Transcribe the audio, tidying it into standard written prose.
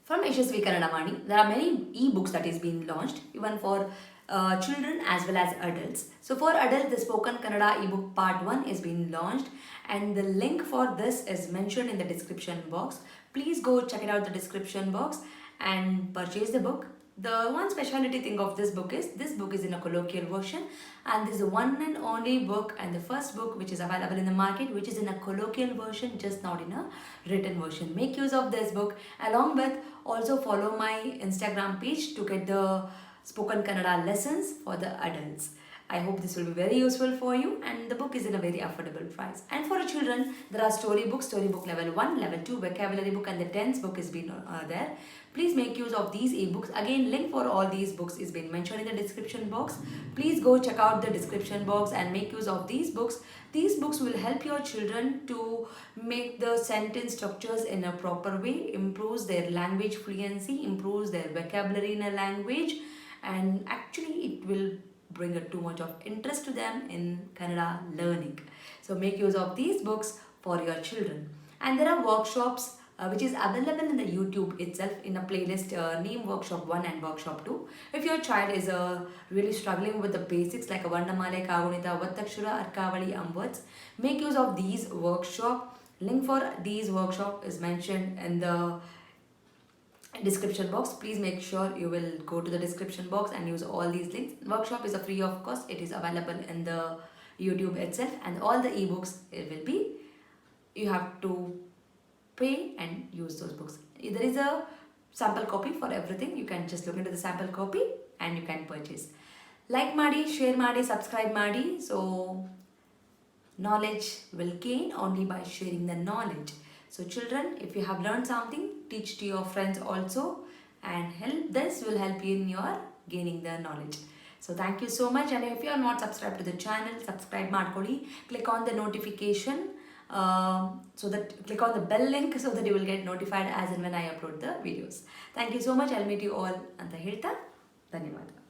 From Yashaswikannadavaani, there are many e-books that is being launched, even for children as well as adults. So for adults, the Spoken Kannada ebook part 1 is being launched, and the link for this is mentioned in the description box. Please go check it out the description box and purchase the book. The one specialty thing of this book is in a colloquial version, and this is the one and only book and the first book which is available in the market which is in a colloquial version, just not in a written version. Make use of this book, along with also follow my Instagram page to get the spoken Kannada lessons for the adults. I hope this will be very useful for you, and the book is in a very affordable price. And for children, there are storybook level 1, level 2, vocabulary book, and the 10th book is been there. Please make use of these ebooks. Again, link for all these books is been mentioned in the description box. Please go check out the description box and make use of these books. These books will help your children to make the sentence structures in a proper way, improves their language fluency, improves their vocabulary in a language, and actually it will bring too much of interest to them in Kannada learning. So make use of these books for your children. And there are workshops which is available in the YouTube itself in a playlist name Workshop 1 and Workshop 2. If your child is really struggling with the basics like a Varnamale, Kagunita, Vattakshura, Arkavali, words, make use of these workshop. Link for these workshop is mentioned in the description box. Please make sure you will go to the description box and use all these links. Workshop is a free of cost. It is available in the YouTube itself, and all the ebooks it will be, you have to pay and use those books. There is a sample copy for everything. You can just look into the sample copy and you can purchase. Like Madi, share Madi, subscribe Madi. So knowledge will gain only by sharing the knowledge. So children, if you have learned something, teach to your friends also, and this will help you in your gaining the knowledge. So thank you so much, and if you are not subscribed to the channel, subscribe ಮಾಡ್ಕೊಳ್ಳಿ. Click on the notification, click on the bell link so that you will get notified as and when I upload the videos. Thank you so much. I'll meet you all ಅಂತ ಹೇಳ್ತಾ ಧನ್ಯವಾದ.